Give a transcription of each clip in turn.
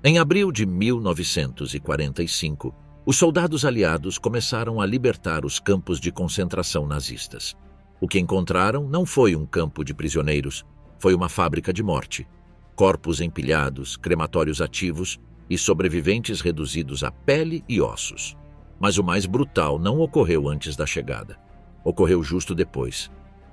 Em abril de 1945, os soldados aliados começaram a libertar os campos de concentração nazistas. O que encontraram não foi um campo de prisioneiros, foi uma fábrica de morte. Corpos empilhados, crematórios ativos e sobreviventes reduzidos a pele e ossos. Mas o mais brutal não ocorreu antes da chegada. Ocorreu justo depois.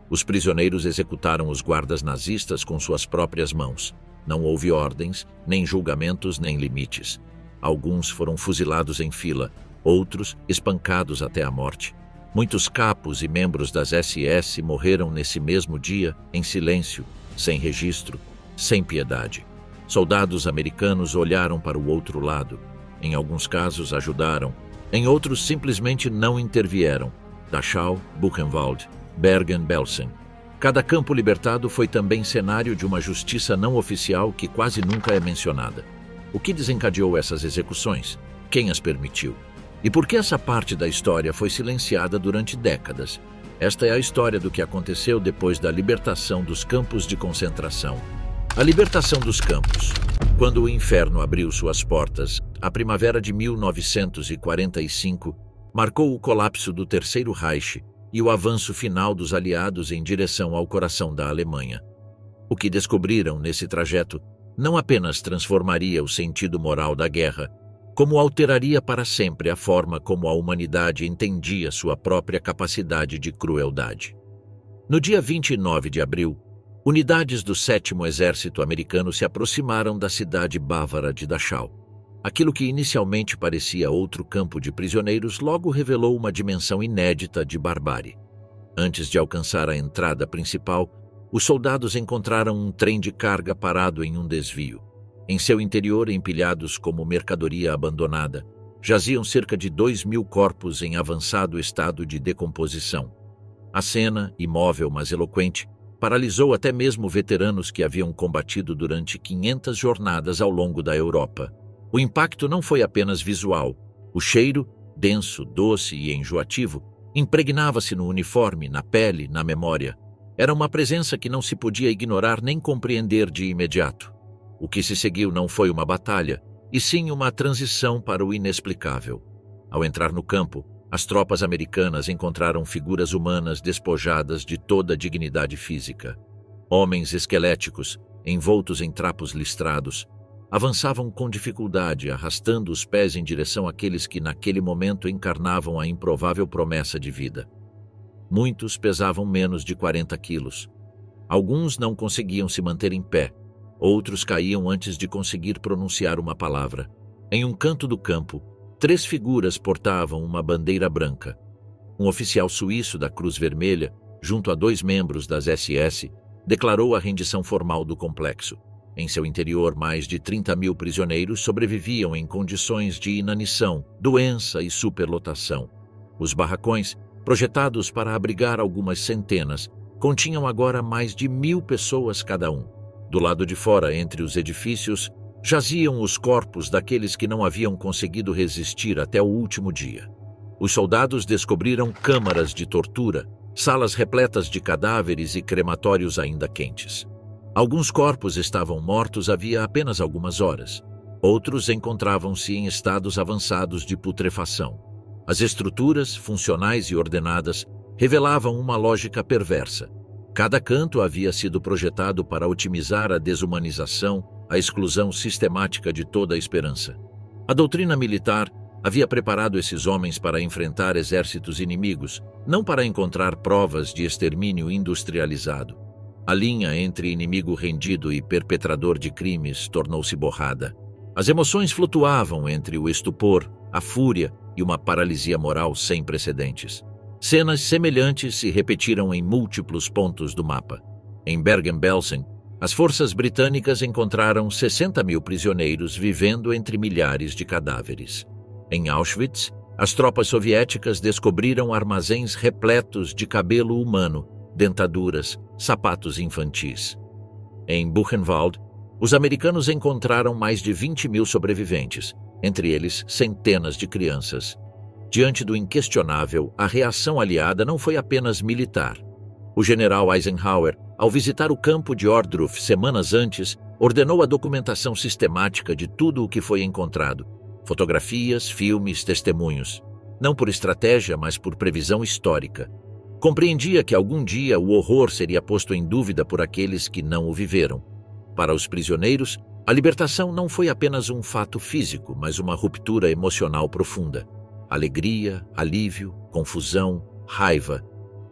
Os prisioneiros executaram os guardas nazistas com suas próprias mãos. Não houve ordens, nem julgamentos, nem limites. Alguns foram fuzilados em fila, outros espancados até a morte. Muitos capos e membros das SS morreram nesse mesmo dia, em silêncio, sem registro, sem piedade. Soldados americanos olharam para o outro lado. Em alguns casos ajudaram, em outros simplesmente não intervieram. Dachau, Buchenwald, Bergen-Belsen. Cada campo libertado foi também cenário de uma justiça não oficial que quase nunca é mencionada. O que desencadeou essas execuções? Quem as permitiu? E por que essa parte da história foi silenciada durante décadas? Esta é a história do que aconteceu depois da libertação dos campos de concentração. A libertação dos campos. Quando o inferno abriu suas portas, a primavera de 1945 marcou o colapso do Terceiro Reich e o avanço final dos aliados em direção ao coração da Alemanha. O que descobriram nesse trajeto não apenas transformaria o sentido moral da guerra, como alteraria para sempre a forma como a humanidade entendia sua própria capacidade de crueldade. No dia 29 de abril, unidades do 7º Exército Americano se aproximaram da cidade bávara de Dachau. Aquilo que inicialmente parecia outro campo de prisioneiros logo revelou uma dimensão inédita de barbárie. Antes de alcançar a entrada principal, os soldados encontraram um trem de carga parado em um desvio. Em seu interior, empilhados como mercadoria abandonada, jaziam cerca de 2.000 corpos em avançado estado de decomposição. A cena, imóvel mas eloquente, paralisou até mesmo veteranos que haviam combatido durante 500 jornadas ao longo da Europa. O impacto não foi apenas visual. O cheiro, denso, doce e enjoativo, impregnava-se no uniforme, na pele, na memória. Era uma presença que não se podia ignorar nem compreender de imediato. O que se seguiu não foi uma batalha, e sim uma transição para o inexplicável. Ao entrar no campo, as tropas americanas encontraram figuras humanas despojadas de toda a dignidade física. Homens esqueléticos, envoltos em trapos listrados, avançavam com dificuldade, arrastando os pés em direção àqueles que naquele momento encarnavam a improvável promessa de vida. Muitos pesavam menos de 40 quilos. Alguns não conseguiam se manter em pé, outros caíam antes de conseguir pronunciar uma palavra. Em um canto do campo, 3 figuras portavam uma bandeira branca. Um oficial suíço da Cruz Vermelha, junto a 2 membros das SS, declarou a rendição formal do complexo. Em seu interior, mais de 30.000 prisioneiros sobreviviam em condições de inanição, doença e superlotação. Os barracões, projetados para abrigar algumas centenas, continham agora mais de 1.000 pessoas cada um. Do lado de fora, entre os edifícios, jaziam os corpos daqueles que não haviam conseguido resistir até o último dia. Os soldados descobriram câmaras de tortura, salas repletas de cadáveres e crematórios ainda quentes. Alguns corpos estavam mortos havia apenas algumas horas. Outros encontravam-se em estados avançados de putrefação. As estruturas, funcionais e ordenadas, revelavam uma lógica perversa. Cada canto havia sido projetado para otimizar a desumanização, a exclusão sistemática de toda a esperança. A doutrina militar havia preparado esses homens para enfrentar exércitos inimigos, não para encontrar provas de extermínio industrializado. A linha entre inimigo rendido e perpetrador de crimes tornou-se borrada. As emoções flutuavam entre o estupor, a fúria e uma paralisia moral sem precedentes. Cenas semelhantes se repetiram em múltiplos pontos do mapa. Em Bergen-Belsen, as forças britânicas encontraram 60.000 prisioneiros vivendo entre milhares de cadáveres. Em Auschwitz, as tropas soviéticas descobriram armazéns repletos de cabelo humano, dentaduras, sapatos infantis. Em Buchenwald, os americanos encontraram mais de 20.000 sobreviventes, entre eles centenas de crianças. Diante do inquestionável, a reação aliada não foi apenas militar. O general Eisenhower ao visitar o campo de Ohrdruf semanas antes, ordenou a documentação sistemática de tudo o que foi encontrado. Fotografias, filmes, testemunhos. Não por estratégia, mas por previsão histórica. Compreendia que algum dia o horror seria posto em dúvida por aqueles que não o viveram. Para os prisioneiros, a libertação não foi apenas um fato físico, mas uma ruptura emocional profunda. Alegria, alívio, confusão, raiva.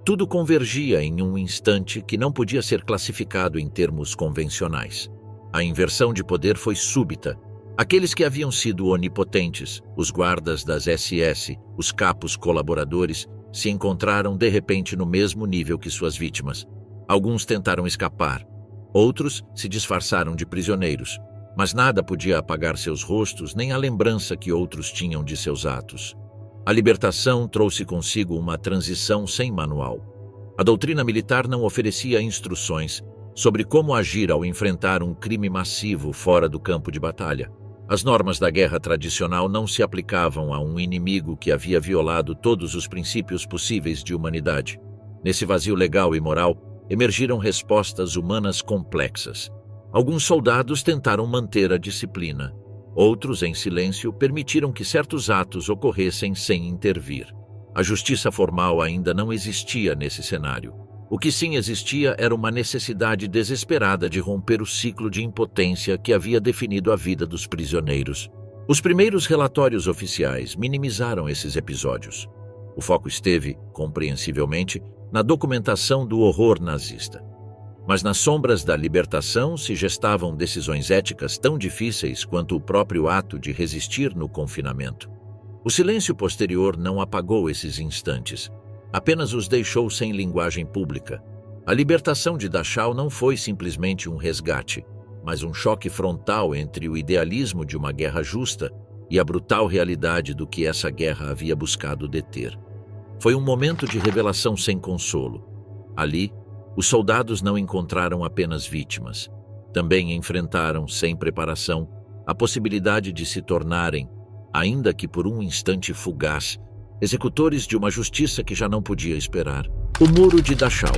Tudo convergia em um instante que não podia ser classificado em termos convencionais. A inversão de poder foi súbita. Aqueles que haviam sido onipotentes, os guardas das SS, os capos colaboradores, se encontraram de repente no mesmo nível que suas vítimas. Alguns tentaram escapar. Outros se disfarçaram de prisioneiros, mas nada podia apagar seus rostos nem a lembrança que outros tinham de seus atos. A libertação trouxe consigo uma transição sem manual. A doutrina militar não oferecia instruções sobre como agir ao enfrentar um crime massivo fora do campo de batalha. As normas da guerra tradicional não se aplicavam a um inimigo que havia violado todos os princípios possíveis de humanidade. Nesse vazio legal e moral, emergiram respostas humanas complexas. Alguns soldados tentaram manter a disciplina. Outros, em silêncio, permitiram que certos atos ocorressem sem intervir. A justiça formal ainda não existia nesse cenário. O que sim existia era uma necessidade desesperada de romper o ciclo de impotência que havia definido a vida dos prisioneiros. Os primeiros relatórios oficiais minimizaram esses episódios. O foco esteve, compreensivelmente, na documentação do horror nazista. Mas nas sombras da libertação se gestavam decisões éticas tão difíceis quanto o próprio ato de resistir no confinamento. O silêncio posterior não apagou esses instantes, apenas os deixou sem linguagem pública. A libertação de Dachau não foi simplesmente um resgate, mas um choque frontal entre o idealismo de uma guerra justa e a brutal realidade do que essa guerra havia buscado deter. Foi um momento de revelação sem consolo. Ali, os soldados não encontraram apenas vítimas. Também enfrentaram, sem preparação, a possibilidade de se tornarem, ainda que por um instante fugaz, executores de uma justiça que já não podia esperar. O Muro de Dachau,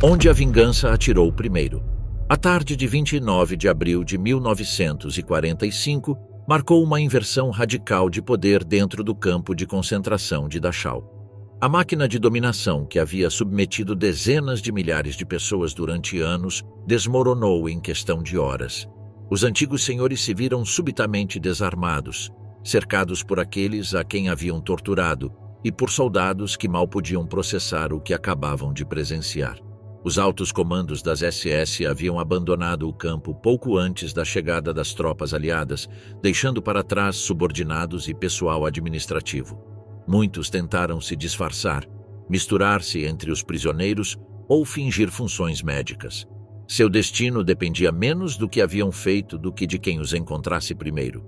onde a vingança atirou primeiro. A tarde de 29 de abril de 1945 marcou uma inversão radical de poder dentro do campo de concentração de Dachau. A máquina de dominação que havia submetido dezenas de milhares de pessoas durante anos desmoronou em questão de horas. Os antigos senhores se viram subitamente desarmados, cercados por aqueles a quem haviam torturado e por soldados que mal podiam processar o que acabavam de presenciar. Os altos comandos das SS haviam abandonado o campo pouco antes da chegada das tropas aliadas, deixando para trás subordinados e pessoal administrativo. Muitos tentaram se disfarçar, misturar-se entre os prisioneiros ou fingir funções médicas. Seu destino dependia menos do que haviam feito do que de quem os encontrasse primeiro.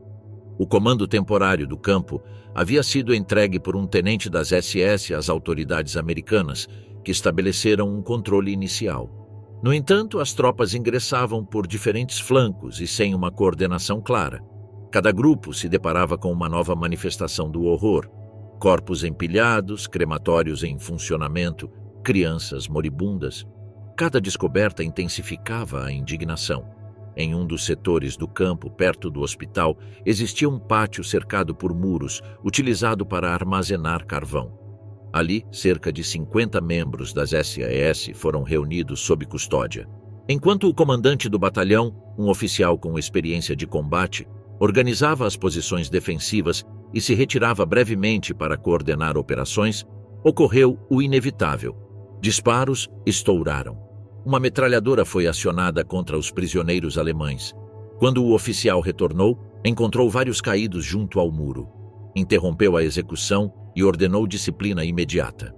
O comando temporário do campo havia sido entregue por um tenente das SS às autoridades americanas, que estabeleceram um controle inicial. No entanto, as tropas ingressavam por diferentes flancos e sem uma coordenação clara. Cada grupo se deparava com uma nova manifestação do horror. Corpos empilhados, crematórios em funcionamento, crianças moribundas. Cada descoberta intensificava a indignação. Em um dos setores do campo, perto do hospital, existia um pátio cercado por muros, utilizado para armazenar carvão. Ali, cerca de 50 membros das SAS foram reunidos sob custódia. Enquanto o comandante do batalhão, um oficial com experiência de combate, organizava as posições defensivas e se retirava brevemente para coordenar operações, ocorreu o inevitável. Disparos estouraram. Uma metralhadora foi acionada contra os prisioneiros alemães. Quando o oficial retornou, encontrou vários caídos junto ao muro. Interrompeu a execução e ordenou disciplina imediata.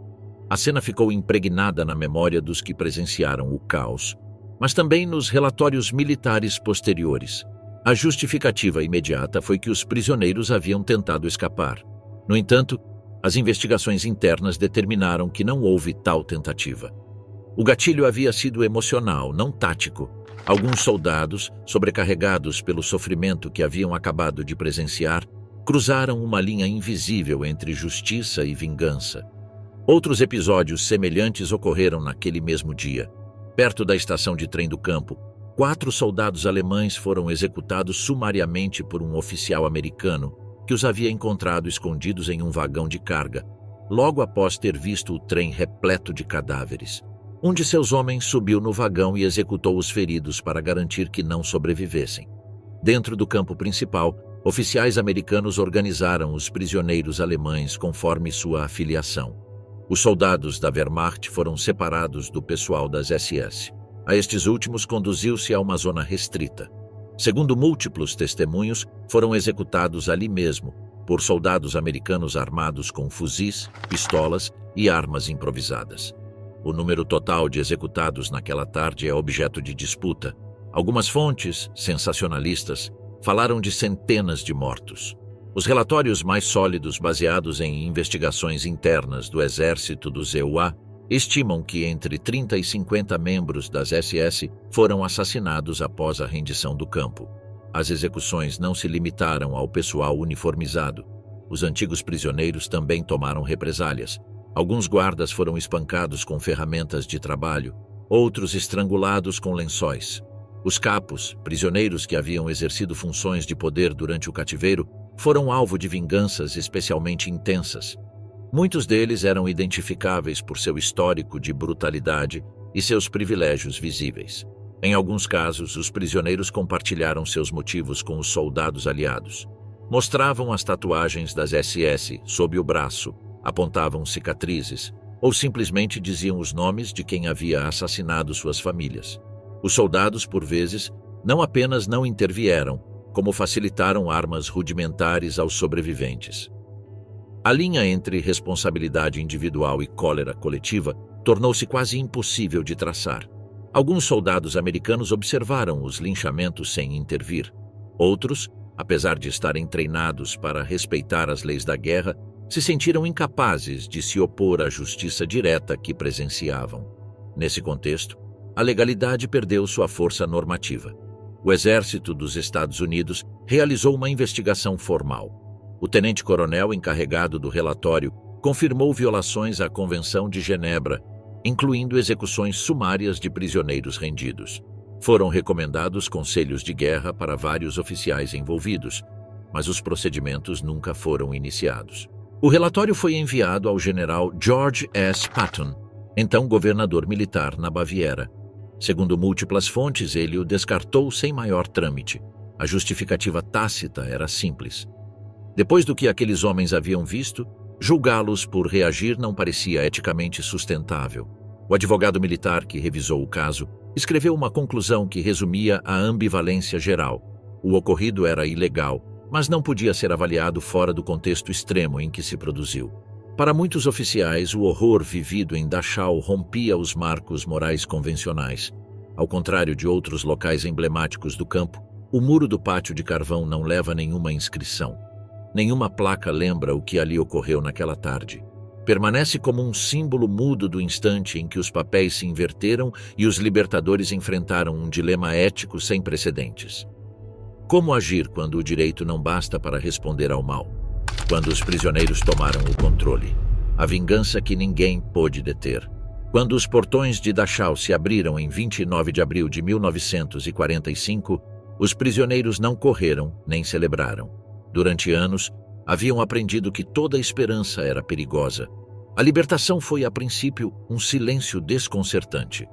A cena ficou impregnada na memória dos que presenciaram o caos, mas também nos relatórios militares posteriores. A justificativa imediata foi que os prisioneiros haviam tentado escapar. No entanto, as investigações internas determinaram que não houve tal tentativa. O gatilho havia sido emocional, não tático. Alguns soldados, sobrecarregados pelo sofrimento que haviam acabado de presenciar, cruzaram uma linha invisível entre justiça e vingança. Outros episódios semelhantes ocorreram naquele mesmo dia. Perto da estação de trem do campo, 4 soldados alemães foram executados sumariamente por um oficial americano que os havia encontrado escondidos em um vagão de carga, logo após ter visto o trem repleto de cadáveres. Um de seus homens subiu no vagão e executou os feridos para garantir que não sobrevivessem. Dentro do campo principal, oficiais americanos organizaram os prisioneiros alemães conforme sua afiliação. Os soldados da Wehrmacht foram separados do pessoal das SS. A estes últimos conduziu-se a uma zona restrita. Segundo múltiplos testemunhos, foram executados ali mesmo, por soldados americanos armados com fuzis, pistolas e armas improvisadas. O número total de executados naquela tarde é objeto de disputa. Algumas fontes, sensacionalistas, falaram de centenas de mortos. Os relatórios mais sólidos, baseados em investigações internas do exército do ZUA, estimam que entre 30 e 50 membros das SS foram assassinados após a rendição do campo. As execuções não se limitaram ao pessoal uniformizado. Os antigos prisioneiros também tomaram represálias. Alguns guardas foram espancados com ferramentas de trabalho, outros estrangulados com lençóis. Os capos, prisioneiros que haviam exercido funções de poder durante o cativeiro, foram alvo de vinganças especialmente intensas. Muitos deles eram identificáveis por seu histórico de brutalidade e seus privilégios visíveis. Em alguns casos, os prisioneiros compartilharam seus motivos com os soldados aliados. Mostravam as tatuagens das SS sob o braço, apontavam cicatrizes, ou simplesmente diziam os nomes de quem havia assassinado suas famílias. Os soldados, por vezes, não apenas não intervieram, como facilitaram armas rudimentares aos sobreviventes. A linha entre responsabilidade individual e cólera coletiva tornou-se quase impossível de traçar. Alguns soldados americanos observaram os linchamentos sem intervir. Outros, apesar de estarem treinados para respeitar as leis da guerra, se sentiram incapazes de se opor à justiça direta que presenciavam. Nesse contexto, a legalidade perdeu sua força normativa. O Exército dos Estados Unidos realizou uma investigação formal. O tenente-coronel encarregado do relatório confirmou violações à Convenção de Genebra, incluindo execuções sumárias de prisioneiros rendidos. Foram recomendados conselhos de guerra para vários oficiais envolvidos, mas os procedimentos nunca foram iniciados. O relatório foi enviado ao general George S. Patton, então governador militar na Baviera. Segundo múltiplas fontes, ele o descartou sem maior trâmite. A justificativa tácita era simples. Depois do que aqueles homens haviam visto, julgá-los por reagir não parecia eticamente sustentável. O advogado militar que revisou o caso escreveu uma conclusão que resumia a ambivalência geral. O ocorrido era ilegal, mas não podia ser avaliado fora do contexto extremo em que se produziu. Para muitos oficiais, o horror vivido em Dachau rompia os marcos morais convencionais. Ao contrário de outros locais emblemáticos do campo, o muro do pátio de carvão não leva nenhuma inscrição. Nenhuma placa lembra o que ali ocorreu naquela tarde. Permanece como um símbolo mudo do instante em que os papéis se inverteram e os libertadores enfrentaram um dilema ético sem precedentes. Como agir quando o direito não basta para responder ao mal? Quando os prisioneiros tomaram o controle. A vingança que ninguém pôde deter. Quando os portões de Dachau se abriram em 29 de abril de 1945, os prisioneiros não correram nem celebraram. Durante anos, haviam aprendido que toda esperança era perigosa. A libertação foi, a princípio, um silêncio desconcertante.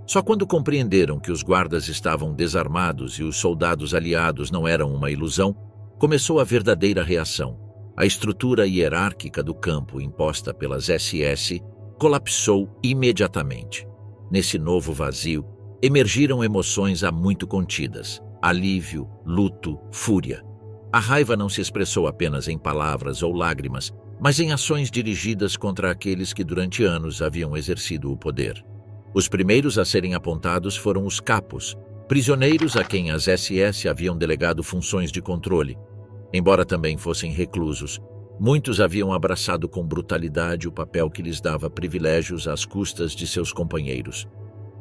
Só quando compreenderam que os guardas estavam desarmados e os soldados aliados não eram uma ilusão, começou a verdadeira reação. A estrutura hierárquica do campo imposta pelas SS colapsou imediatamente. Nesse novo vazio, emergiram emoções há muito contidas: alívio, luto, fúria. A raiva não se expressou apenas em palavras ou lágrimas, mas em ações dirigidas contra aqueles que durante anos haviam exercido o poder. Os primeiros a serem apontados foram os capos, prisioneiros a quem as SS haviam delegado funções de controle. Embora também fossem reclusos, muitos haviam abraçado com brutalidade o papel que lhes dava privilégios às custas de seus companheiros.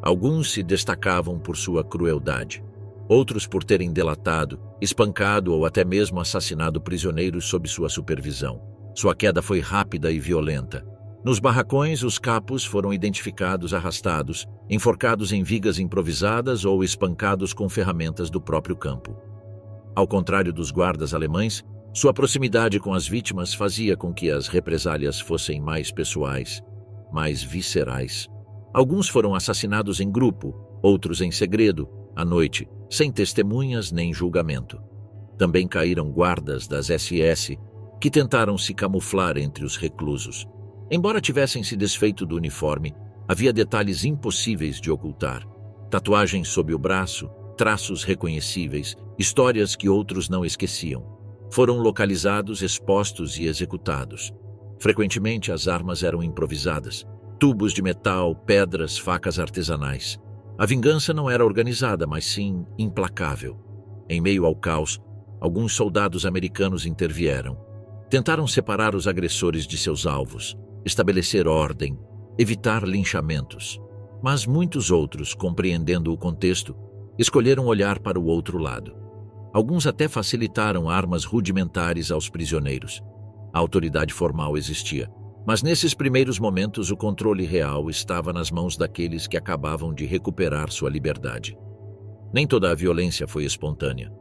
Alguns se destacavam por sua crueldade, outros por terem delatado, espancado ou até mesmo assassinado prisioneiros sob sua supervisão. Sua queda foi rápida e violenta. Nos barracões, os capos foram identificados arrastados, enforcados em vigas improvisadas ou espancados com ferramentas do próprio campo. Ao contrário dos guardas alemães, sua proximidade com as vítimas fazia com que as represálias fossem mais pessoais, mais viscerais. Alguns foram assassinados em grupo, outros em segredo, à noite, sem testemunhas nem julgamento. Também caíram guardas das SS que tentaram se camuflar entre os reclusos. Embora tivessem se desfeito do uniforme, havia detalhes impossíveis de ocultar. Tatuagens sob o braço, traços reconhecíveis, histórias que outros não esqueciam. Foram localizados, expostos e executados. Frequentemente as armas eram improvisadas. Tubos de metal, pedras, facas artesanais. A vingança não era organizada, mas sim implacável. Em meio ao caos, alguns soldados americanos intervieram. Tentaram separar os agressores de seus alvos, estabelecer ordem, evitar linchamentos. Mas muitos outros, compreendendo o contexto, escolheram olhar para o outro lado. Alguns até facilitaram armas rudimentares aos prisioneiros. A autoridade formal existia, mas nesses primeiros momentos o controle real estava nas mãos daqueles que acabavam de recuperar sua liberdade. Nem toda a violência foi espontânea.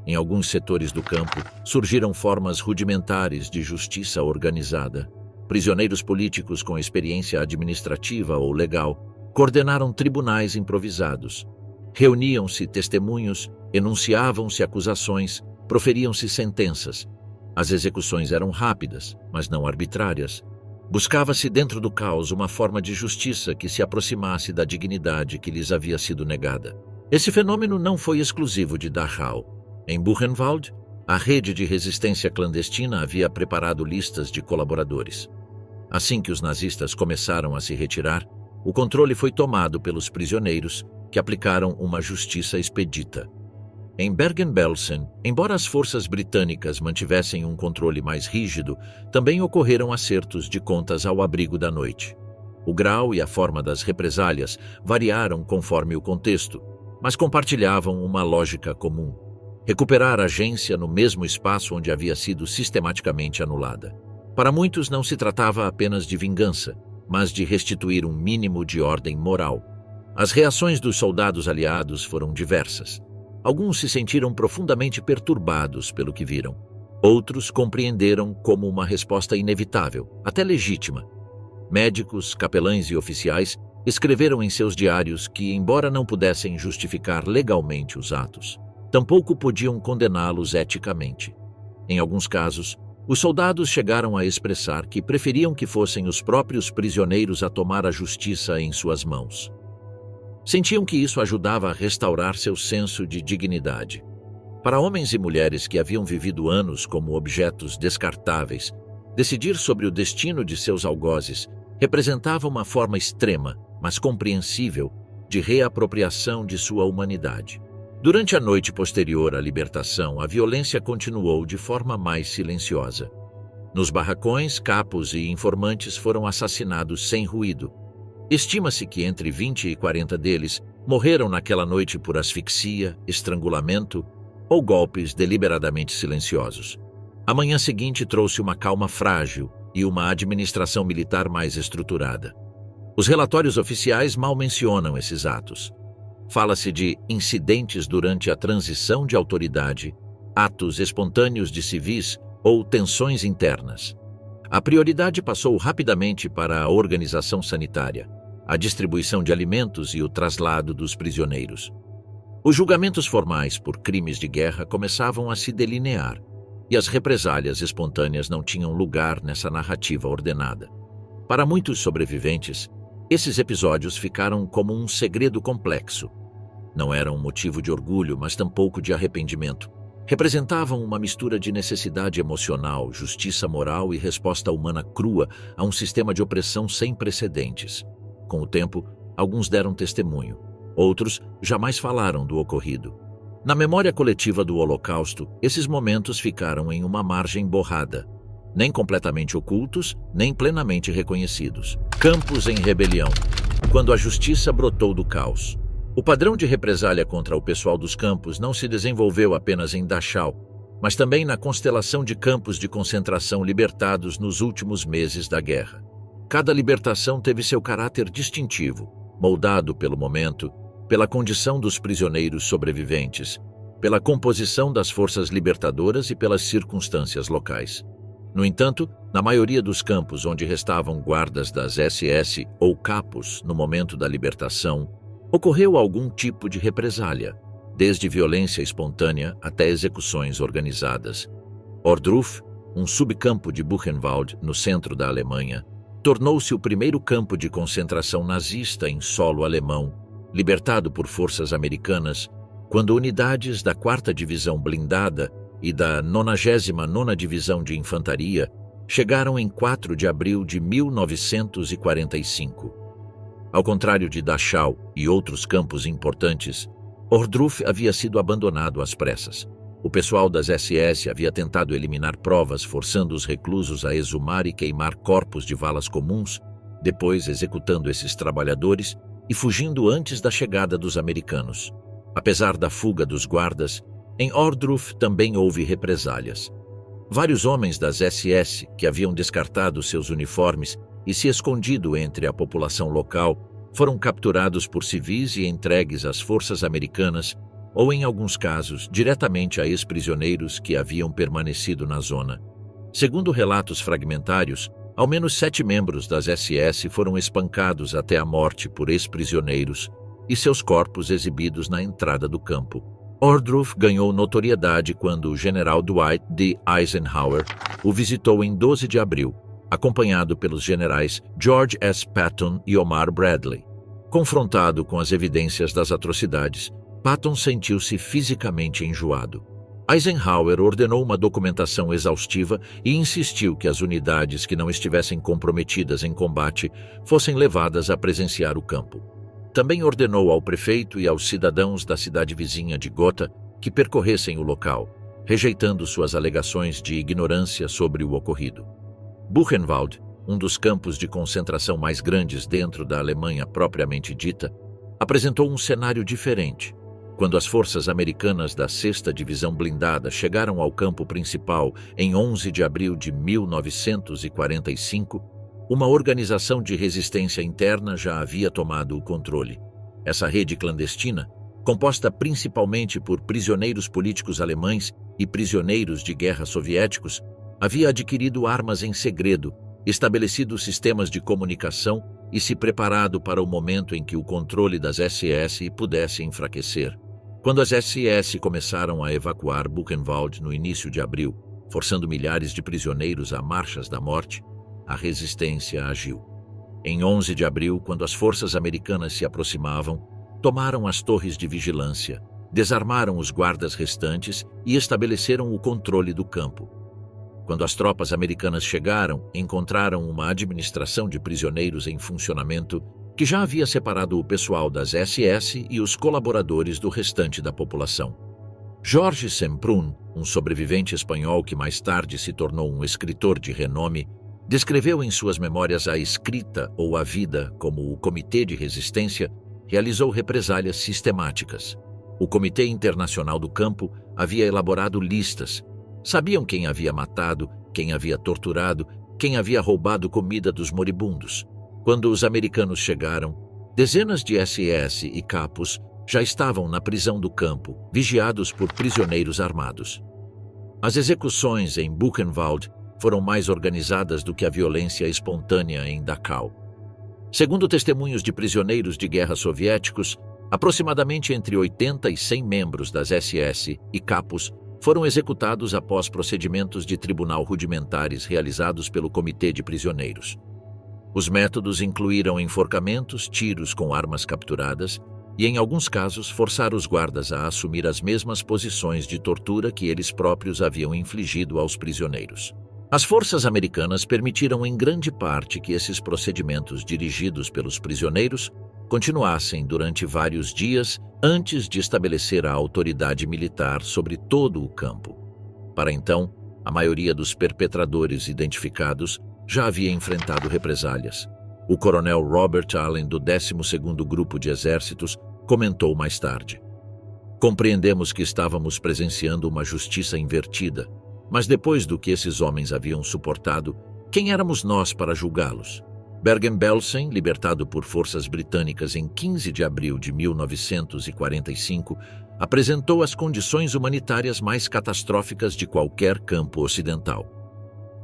Em alguns setores do campo, surgiram formas rudimentares de justiça organizada. Prisioneiros políticos com experiência administrativa ou legal coordenaram tribunais improvisados. Reuniam-se testemunhos, enunciavam-se acusações, proferiam-se sentenças. As execuções eram rápidas, mas não arbitrárias. Buscava-se dentro do caos uma forma de justiça que se aproximasse da dignidade que lhes havia sido negada. Esse fenômeno não foi exclusivo de Dachau. Em Buchenwald, a rede de resistência clandestina havia preparado listas de colaboradores. Assim que os nazistas começaram a se retirar, o controle foi tomado pelos prisioneiros, que aplicaram uma justiça expedita. Em Bergen-Belsen, embora as forças britânicas mantivessem um controle mais rígido, também ocorreram acertos de contas ao abrigo da noite. O grau e a forma das represálias variaram conforme o contexto, mas compartilhavam uma lógica comum: recuperar a agência no mesmo espaço onde havia sido sistematicamente anulada. Para muitos não se tratava apenas de vingança, mas de restituir um mínimo de ordem moral. As reações dos soldados aliados foram diversas. Alguns se sentiram profundamente perturbados pelo que viram. Outros compreenderam como uma resposta inevitável, até legítima. Médicos, capelães e oficiais escreveram em seus diários que, embora não pudessem justificar legalmente os atos, tampouco podiam condená-los eticamente. Em alguns casos, os soldados chegaram a expressar que preferiam que fossem os próprios prisioneiros a tomar a justiça em suas mãos. Sentiam que isso ajudava a restaurar seu senso de dignidade. Para homens e mulheres que haviam vivido anos como objetos descartáveis, decidir sobre o destino de seus algozes representava uma forma extrema, mas compreensível, de reapropriação de sua humanidade. Durante a noite posterior à libertação, a violência continuou de forma mais silenciosa. Nos barracões, capos e informantes foram assassinados sem ruído. Estima-se que entre 20 e 40 deles morreram naquela noite por asfixia, estrangulamento ou golpes deliberadamente silenciosos. A manhã seguinte trouxe uma calma frágil e uma administração militar mais estruturada. Os relatórios oficiais mal mencionam esses atos. Fala-se de incidentes durante a transição de autoridade, atos espontâneos de civis ou tensões internas. A prioridade passou rapidamente para a organização sanitária, a distribuição de alimentos e o traslado dos prisioneiros. Os julgamentos formais por crimes de guerra começavam a se delinear, e as represálias espontâneas não tinham lugar nessa narrativa ordenada. Para muitos sobreviventes, esses episódios ficaram como um segredo complexo. Não eram um motivo de orgulho, mas tampouco de arrependimento. Representavam uma mistura de necessidade emocional, justiça moral e resposta humana crua a um sistema de opressão sem precedentes. Com o tempo, alguns deram testemunho. Outros jamais falaram do ocorrido. Na memória coletiva do Holocausto, esses momentos ficaram em uma margem borrada, nem completamente ocultos, nem plenamente reconhecidos. Campos em rebelião. Quando a justiça brotou do caos. O padrão de represália contra o pessoal dos campos não se desenvolveu apenas em Dachau, mas também na constelação de campos de concentração libertados nos últimos meses da guerra. Cada libertação teve seu caráter distintivo, moldado pelo momento, pela condição dos prisioneiros sobreviventes, pela composição das forças libertadoras e pelas circunstâncias locais. No entanto, na maioria dos campos onde restavam guardas das SS ou capos no momento da libertação, ocorreu algum tipo de represália, desde violência espontânea até execuções organizadas. Ohrdruf, um subcampo de Buchenwald no centro da Alemanha, tornou-se o primeiro campo de concentração nazista em solo alemão, libertado por forças americanas, quando unidades da 4ª Divisão Blindada e da 99ª Divisão de Infantaria chegaram em 4 de abril de 1945. Ao contrário de Dachau e outros campos importantes, Ohrdruf havia sido abandonado às pressas. O pessoal das SS havia tentado eliminar provas, forçando os reclusos a exumar e queimar corpos de valas comuns, depois executando esses trabalhadores e fugindo antes da chegada dos americanos. Apesar da fuga dos guardas, em Ohrdruf também houve represálias. Vários homens das SS, que haviam descartado seus uniformes e se escondido entre a população local, foram capturados por civis e entregues às forças americanas, ou em alguns casos, diretamente a ex-prisioneiros que haviam permanecido na zona. Segundo relatos fragmentários, ao menos 7 membros das SS foram espancados até a morte por ex-prisioneiros e seus corpos exibidos na entrada do campo. Ohrdruf ganhou notoriedade quando o general Dwight D. Eisenhower o visitou em 12 de abril, acompanhado pelos generais George S. Patton e Omar Bradley. Confrontado com as evidências das atrocidades, Patton sentiu-se fisicamente enjoado. Eisenhower ordenou uma documentação exaustiva e insistiu que as unidades que não estivessem comprometidas em combate fossem levadas a presenciar o campo. Também ordenou ao prefeito e aos cidadãos da cidade vizinha de Gotha que percorressem o local, rejeitando suas alegações de ignorância sobre o ocorrido. Buchenwald, um dos campos de concentração mais grandes dentro da Alemanha propriamente dita, apresentou um cenário diferente. Quando as forças americanas da 6ª Divisão Blindada chegaram ao campo principal em 11 de abril de 1945, uma organização de resistência interna já havia tomado o controle. Essa rede clandestina, composta principalmente por prisioneiros políticos alemães e prisioneiros de guerra soviéticos, havia adquirido armas em segredo, estabelecido sistemas de comunicação e se preparado para o momento em que o controle das SS pudesse enfraquecer. Quando as SS começaram a evacuar Buchenwald no início de abril, forçando milhares de prisioneiros a marchas da morte, a resistência agiu. Em 11 de abril, quando as forças americanas se aproximavam, tomaram as torres de vigilância, desarmaram os guardas restantes e estabeleceram o controle do campo. Quando as tropas americanas chegaram, encontraram uma administração de prisioneiros em funcionamento que já havia separado o pessoal das SS e os colaboradores do restante da população. Jorge Semprún, um sobrevivente espanhol que mais tarde se tornou um escritor de renome, descreveu em suas memórias a escrita ou a vida como o Comitê de Resistência realizou represálias sistemáticas. O Comitê Internacional do Campo havia elaborado listas. Sabiam quem havia matado, quem havia torturado, quem havia roubado comida dos moribundos. Quando os americanos chegaram, dezenas de SS e capos já estavam na prisão do campo, vigiados por prisioneiros armados. As execuções em Buchenwald foram mais organizadas do que a violência espontânea em Dachau. Segundo testemunhos de prisioneiros de guerra soviéticos, aproximadamente entre 80 e 100 membros das SS e capos foram executados após procedimentos de tribunal rudimentares realizados pelo Comitê de Prisioneiros. Os métodos incluíram enforcamentos, tiros com armas capturadas e, em alguns casos, forçar os guardas a assumir as mesmas posições de tortura que eles próprios haviam infligido aos prisioneiros. As forças americanas permitiram em grande parte que esses procedimentos dirigidos pelos prisioneiros continuassem durante vários dias antes de estabelecer a autoridade militar sobre todo o campo. Para então, a maioria dos perpetradores identificados já havia enfrentado represálias. O coronel Robert Allen, do 12º Grupo de Exércitos, comentou mais tarde: "Compreendemos que estávamos presenciando uma justiça invertida, mas depois do que esses homens haviam suportado, quem éramos nós para julgá-los? Bergen-Belsen, libertado por forças britânicas em 15 de abril de 1945, apresentou as condições humanitárias mais catastróficas de qualquer campo ocidental.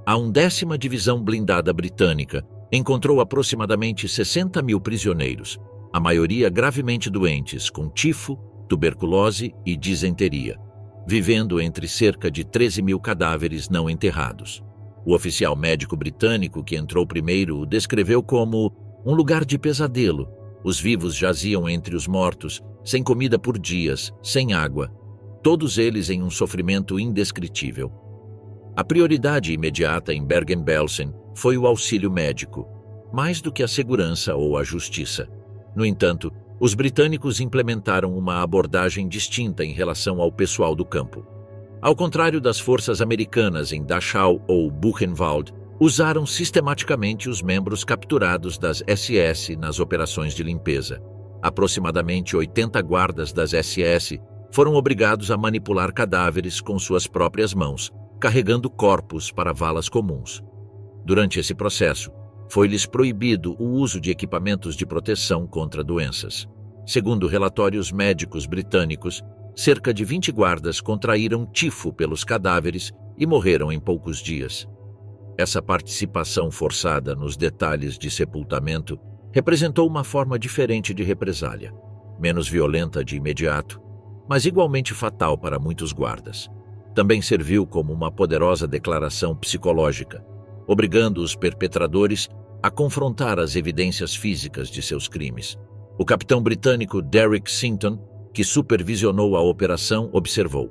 A 11ª Divisão Blindada Britânica encontrou aproximadamente 60 mil prisioneiros, a maioria gravemente doentes com tifo, tuberculose e disenteria, vivendo entre cerca de 13 mil cadáveres não enterrados. O oficial médico britânico que entrou primeiro o descreveu como um lugar de pesadelo. Os vivos jaziam entre os mortos, sem comida por dias, sem água, todos eles em um sofrimento indescritível. A prioridade imediata em Bergen-Belsen foi o auxílio médico, mais do que a segurança ou a justiça. No entanto, os britânicos implementaram uma abordagem distinta em relação ao pessoal do campo. Ao contrário das forças americanas em Dachau ou Buchenwald, usaram sistematicamente os membros capturados das SS nas operações de limpeza. Aproximadamente 80 guardas das SS foram obrigados a manipular cadáveres com suas próprias mãos, carregando corpos para valas comuns. Durante esse processo, foi-lhes proibido o uso de equipamentos de proteção contra doenças. Segundo relatórios médicos britânicos, cerca de 20 guardas contraíram tifo pelos cadáveres e morreram em poucos dias. Essa participação forçada nos detalhes de sepultamento representou uma forma diferente de represália, menos violenta de imediato, mas igualmente fatal para muitos guardas. Também serviu como uma poderosa declaração psicológica, obrigando os perpetradores a confrontar as evidências físicas de seus crimes. O capitão britânico Derek Sinton, que supervisionou a operação, observou: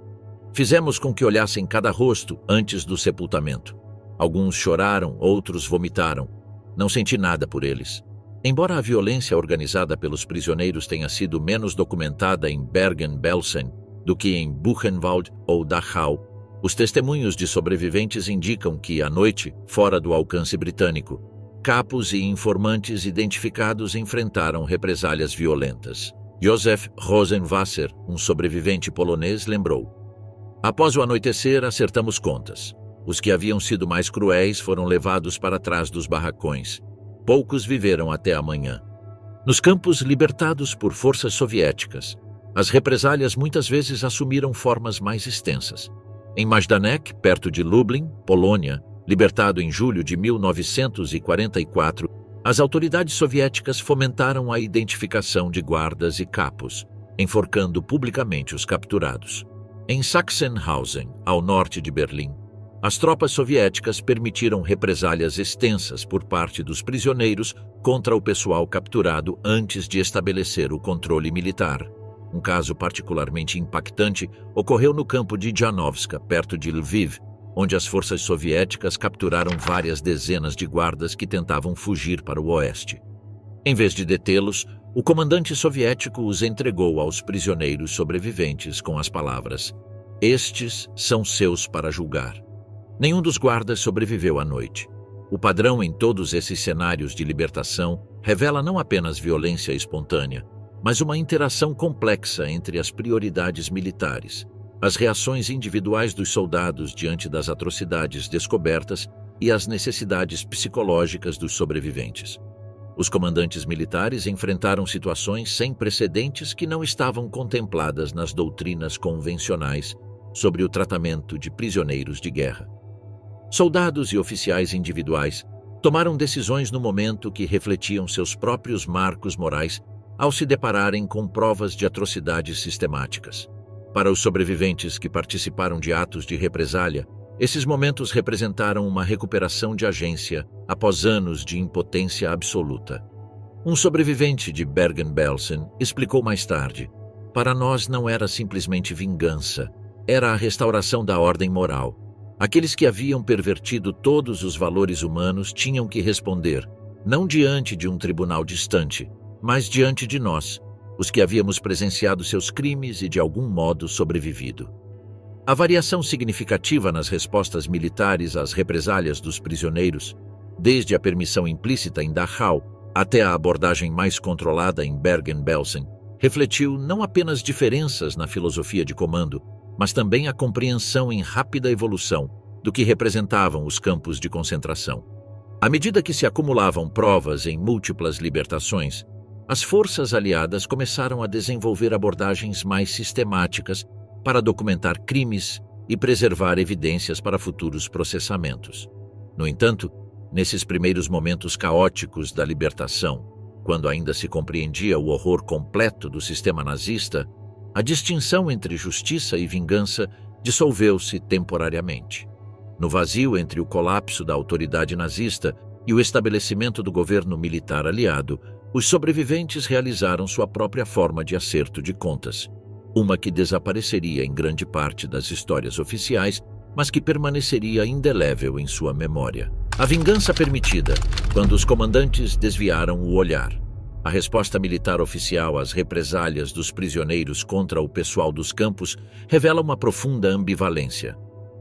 "Fizemos com que olhassem cada rosto antes do sepultamento. Alguns choraram, outros vomitaram. Não senti nada por eles." Embora a violência organizada pelos prisioneiros tenha sido menos documentada em Bergen-Belsen do que em Buchenwald ou Dachau, os testemunhos de sobreviventes indicam que, à noite, fora do alcance britânico, capos e informantes identificados enfrentaram represálias violentas. Josef Rosenwasser, um sobrevivente polonês, lembrou: "Após o anoitecer, acertamos contas. Os que haviam sido mais cruéis foram levados para trás dos barracões. Poucos viveram até a manhã." Nos campos libertados por forças soviéticas, as represálias muitas vezes assumiram formas mais extensas. Em Majdanek, perto de Lublin, Polônia, libertado em julho de 1944, as autoridades soviéticas fomentaram a identificação de guardas e capos, enforcando publicamente os capturados. Em Sachsenhausen, ao norte de Berlim, as tropas soviéticas permitiram represálias extensas por parte dos prisioneiros contra o pessoal capturado antes de estabelecer o controle militar. Um caso particularmente impactante ocorreu no campo de Janovska, perto de Lviv, onde as forças soviéticas capturaram várias dezenas de guardas que tentavam fugir para o oeste. Em vez de detê-los, o comandante soviético os entregou aos prisioneiros sobreviventes com as palavras: "Estes são seus para julgar." Nenhum dos guardas sobreviveu à noite. O padrão em todos esses cenários de libertação revela não apenas violência espontânea, mas uma interação complexa entre as prioridades militares, as reações individuais dos soldados diante das atrocidades descobertas e as necessidades psicológicas dos sobreviventes. Os comandantes militares enfrentaram situações sem precedentes que não estavam contempladas nas doutrinas convencionais sobre o tratamento de prisioneiros de guerra. Soldados e oficiais individuais tomaram decisões no momento que refletiam seus próprios marcos morais ao se depararem com provas de atrocidades sistemáticas. Para os sobreviventes que participaram de atos de represália, esses momentos representaram uma recuperação de agência após anos de impotência absoluta. Um sobrevivente de Bergen-Belsen explicou mais tarde: "Para nós não era simplesmente vingança, era a restauração da ordem moral. Aqueles que haviam pervertido todos os valores humanos tinham que responder, não diante de um tribunal distante, mas diante de nós, os que havíamos presenciado seus crimes e de algum modo sobrevivido." A variação significativa nas respostas militares às represálias dos prisioneiros, desde a permissão implícita em Dachau até a abordagem mais controlada em Bergen-Belsen, refletiu não apenas diferenças na filosofia de comando, mas também a compreensão em rápida evolução do que representavam os campos de concentração. À medida que se acumulavam provas em múltiplas libertações, as forças aliadas começaram a desenvolver abordagens mais sistemáticas para documentar crimes e preservar evidências para futuros processamentos. No entanto, nesses primeiros momentos caóticos da libertação, quando ainda se compreendia o horror completo do sistema nazista, a distinção entre justiça e vingança dissolveu-se temporariamente. No vazio entre o colapso da autoridade nazista e o estabelecimento do governo militar aliado, os sobreviventes realizaram sua própria forma de acerto de contas, uma que desapareceria em grande parte das histórias oficiais, mas que permaneceria indelével em sua memória. A vingança permitida, quando os comandantes desviaram o olhar. A resposta militar oficial às represálias dos prisioneiros contra o pessoal dos campos revela uma profunda ambivalência.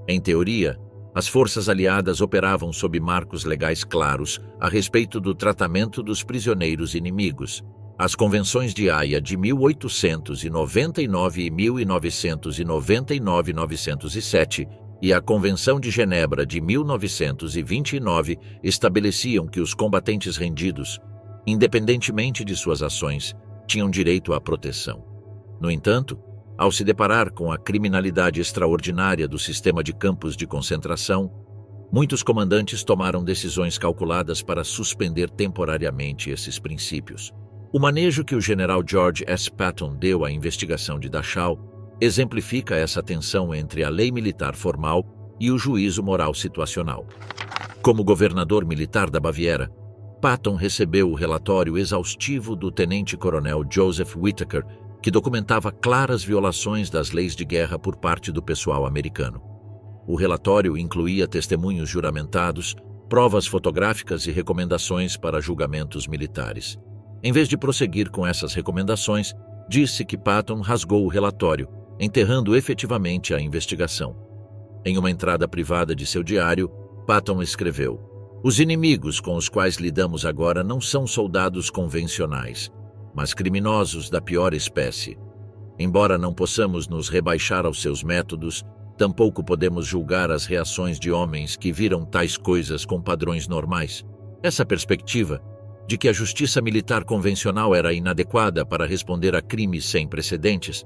Em teoria, as forças aliadas operavam sob marcos legais claros a respeito do tratamento dos prisioneiros inimigos. As convenções de Haia de 1899 e 1999-907 e a Convenção de Genebra de 1929 estabeleciam que os combatentes rendidos, independentemente de suas ações, tinham direito à proteção. No entanto, ao se deparar com a criminalidade extraordinária do sistema de campos de concentração, muitos comandantes tomaram decisões calculadas para suspender temporariamente esses princípios. O manejo que o general George S. Patton deu à investigação de Dachau exemplifica essa tensão entre a lei militar formal e o juízo moral situacional. Como governador militar da Baviera, Patton recebeu o relatório exaustivo do tenente-coronel Joseph Whittaker, que documentava claras violações das leis de guerra por parte do pessoal americano. O relatório incluía testemunhos juramentados, provas fotográficas e recomendações para julgamentos militares. Em vez de prosseguir com essas recomendações, disse que Patton rasgou o relatório, enterrando efetivamente a investigação. Em uma entrada privada de seu diário, Patton escreveu: "Os inimigos com os quais lidamos agora não são soldados convencionais, mas criminosos da pior espécie. Embora não possamos nos rebaixar aos seus métodos, tampouco podemos julgar as reações de homens que viram tais coisas com padrões normais. Essa perspectiva, de que a justiça militar convencional era inadequada para responder a crimes sem precedentes,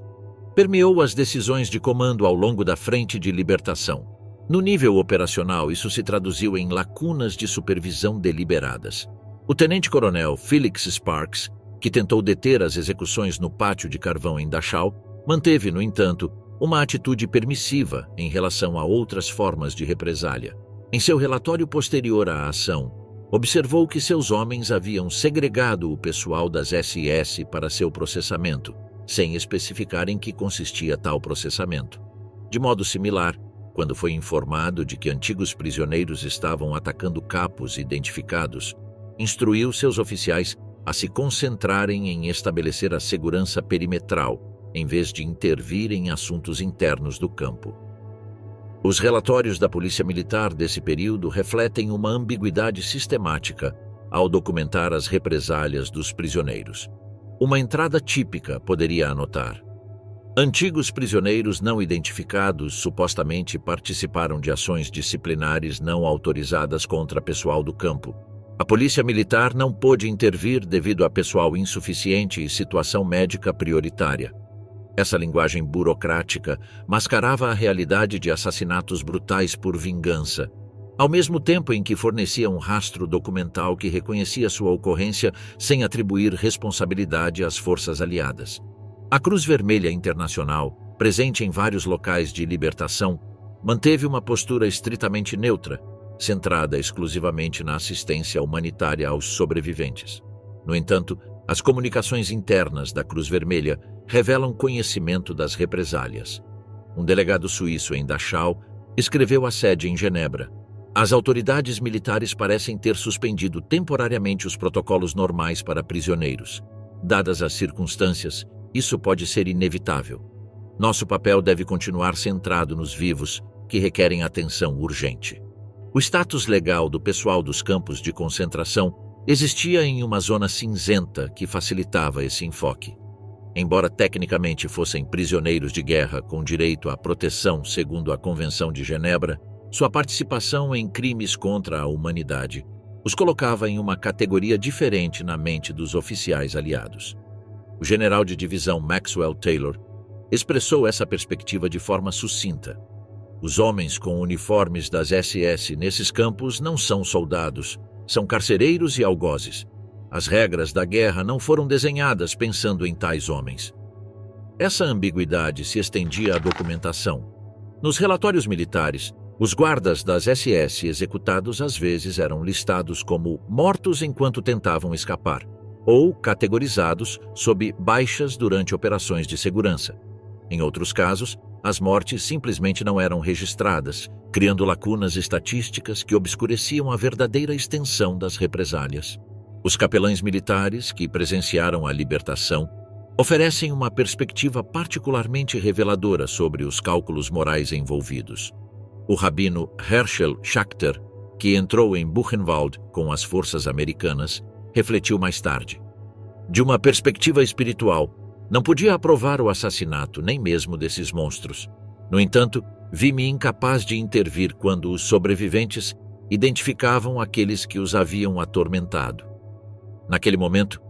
permeou as decisões de comando ao longo da frente de libertação. No nível operacional, isso se traduziu em lacunas de supervisão deliberadas. O tenente-coronel Felix Sparks, que tentou deter as execuções no pátio de carvão em Dachau, manteve, no entanto, uma atitude permissiva em relação a outras formas de represália. Em seu relatório posterior à ação, observou que seus homens haviam segregado o pessoal das SS para seu processamento, sem especificar em que consistia tal processamento. De modo similar, quando foi informado de que antigos prisioneiros estavam atacando capos identificados, instruiu seus oficiais a se concentrarem em estabelecer a segurança perimetral, em vez de intervir em assuntos internos do campo. Os relatórios da Polícia Militar desse período refletem uma ambiguidade sistemática ao documentar as represálias dos prisioneiros. Uma entrada típica poderia anotar: antigos prisioneiros não identificados supostamente participaram de ações disciplinares não autorizadas contra pessoal do campo. A Polícia Militar não pôde intervir devido a pessoal insuficiente e situação médica prioritária. Essa linguagem burocrática mascarava a realidade de assassinatos brutais por vingança, ao mesmo tempo em que fornecia um rastro documental que reconhecia sua ocorrência sem atribuir responsabilidade às forças aliadas. A Cruz Vermelha Internacional, presente em vários locais de libertação, manteve uma postura estritamente neutra, centrada exclusivamente na assistência humanitária aos sobreviventes. No entanto, as comunicações internas da Cruz Vermelha revelam conhecimento das represálias. Um delegado suíço em Dachau escreveu à sede em Genebra: "As autoridades militares parecem ter suspendido temporariamente os protocolos normais para prisioneiros. Dadas as circunstâncias, isso pode ser inevitável. Nosso papel deve continuar centrado nos vivos, que requerem atenção urgente." O status legal do pessoal dos campos de concentração existia em uma zona cinzenta que facilitava esse enfoque. Embora tecnicamente fossem prisioneiros de guerra com direito à proteção segundo a Convenção de Genebra, sua participação em crimes contra a humanidade os colocava em uma categoria diferente na mente dos oficiais aliados. O general de divisão Maxwell Taylor expressou essa perspectiva de forma sucinta. Os homens com uniformes das SS nesses campos não são soldados, são carcereiros e algozes. As regras da guerra não foram desenhadas pensando em tais homens. Essa ambiguidade se estendia à documentação. Nos relatórios militares, os guardas das SS executados às vezes eram listados como mortos enquanto tentavam escapar, ou categorizados sob baixas durante operações de segurança. Em outros casos, as mortes simplesmente não eram registradas, criando lacunas estatísticas que obscureciam a verdadeira extensão das represálias. Os capelães militares que presenciaram a libertação oferecem uma perspectiva particularmente reveladora sobre os cálculos morais envolvidos. O rabino Herschel Schachter, que entrou em Buchenwald com as forças americanas, refletiu mais tarde. De uma perspectiva espiritual, não podia aprovar o assassinato nem mesmo desses monstros. No entanto, vi-me incapaz de intervir quando os sobreviventes identificavam aqueles que os haviam atormentado. Naquele momento,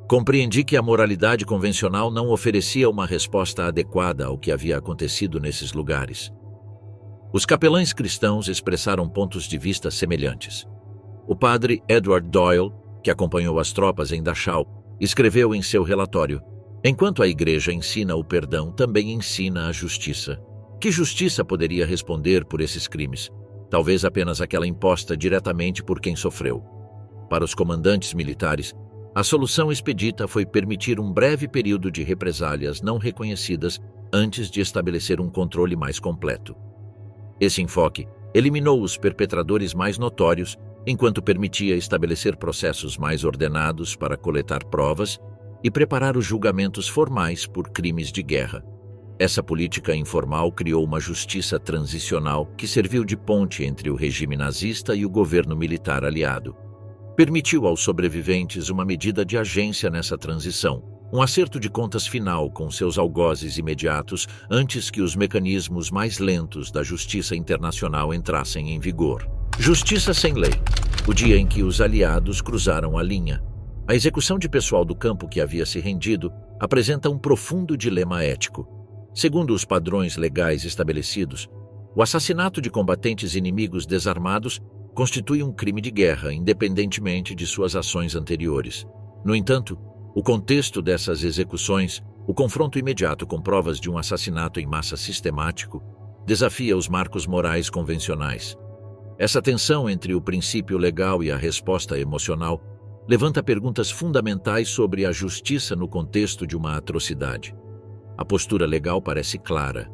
compreendi que a moralidade convencional não oferecia uma resposta adequada ao que havia acontecido nesses lugares. Os capelães cristãos expressaram pontos de vista semelhantes. O padre Edward Doyle, que acompanhou as tropas em Dachau, escreveu em seu relatório: "Enquanto a Igreja ensina o perdão, também ensina a justiça. Que justiça poderia responder por esses crimes? Talvez apenas aquela imposta diretamente por quem sofreu." Para os comandantes militares, a solução expedita foi permitir um breve período de represálias não reconhecidas antes de estabelecer um controle mais completo. Esse enfoque eliminou os perpetradores mais notórios, enquanto permitia estabelecer processos mais ordenados para coletar provas e preparar os julgamentos formais por crimes de guerra. Essa política informal criou uma justiça transicional que serviu de ponte entre o regime nazista e o governo militar aliado. Permitiu aos sobreviventes uma medida de agência nessa transição, um acerto de contas final com seus algozes imediatos antes que os mecanismos mais lentos da justiça internacional entrassem em vigor. Justiça sem lei. O dia em que os aliados cruzaram a linha. A execução de pessoal do campo que havia se rendido apresenta um profundo dilema ético. Segundo os padrões legais estabelecidos, o assassinato de combatentes inimigos desarmados constitui um crime de guerra, independentemente de suas ações anteriores. No entanto, o contexto dessas execuções, o confronto imediato com provas de um assassinato em massa sistemático, desafia os marcos morais convencionais. Essa tensão entre o princípio legal e a resposta emocional levanta perguntas fundamentais sobre a justiça no contexto de uma atrocidade. A postura legal parece clara.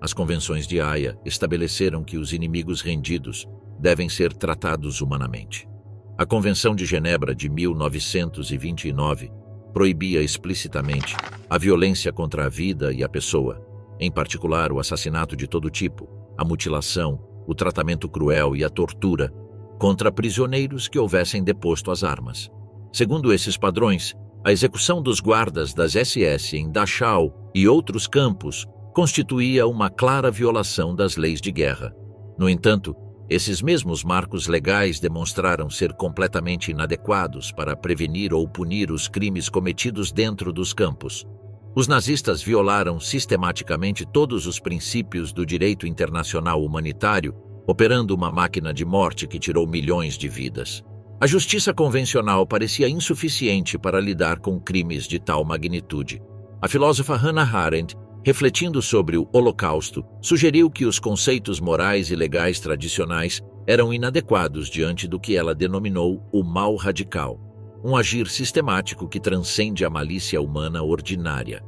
As convenções de Haia estabeleceram que os inimigos rendidos devem ser tratados humanamente. A Convenção de Genebra de 1929 proibia explicitamente a violência contra a vida e a pessoa, em particular o assassinato de todo tipo, a mutilação, o tratamento cruel e a tortura contra prisioneiros que houvessem deposto as armas. Segundo esses padrões, a execução dos guardas das SS em Dachau e outros campos constituía uma clara violação das leis de guerra. No entanto, esses mesmos marcos legais demonstraram ser completamente inadequados para prevenir ou punir os crimes cometidos dentro dos campos. Os nazistas violaram sistematicamente todos os princípios do direito internacional humanitário, operando uma máquina de morte que tirou milhões de vidas. A justiça convencional parecia insuficiente para lidar com crimes de tal magnitude. A filósofa Hannah Arendt, refletindo sobre o Holocausto, sugeriu que os conceitos morais e legais tradicionais eram inadequados diante do que ela denominou o mal radical, um agir sistemático que transcende a malícia humana ordinária.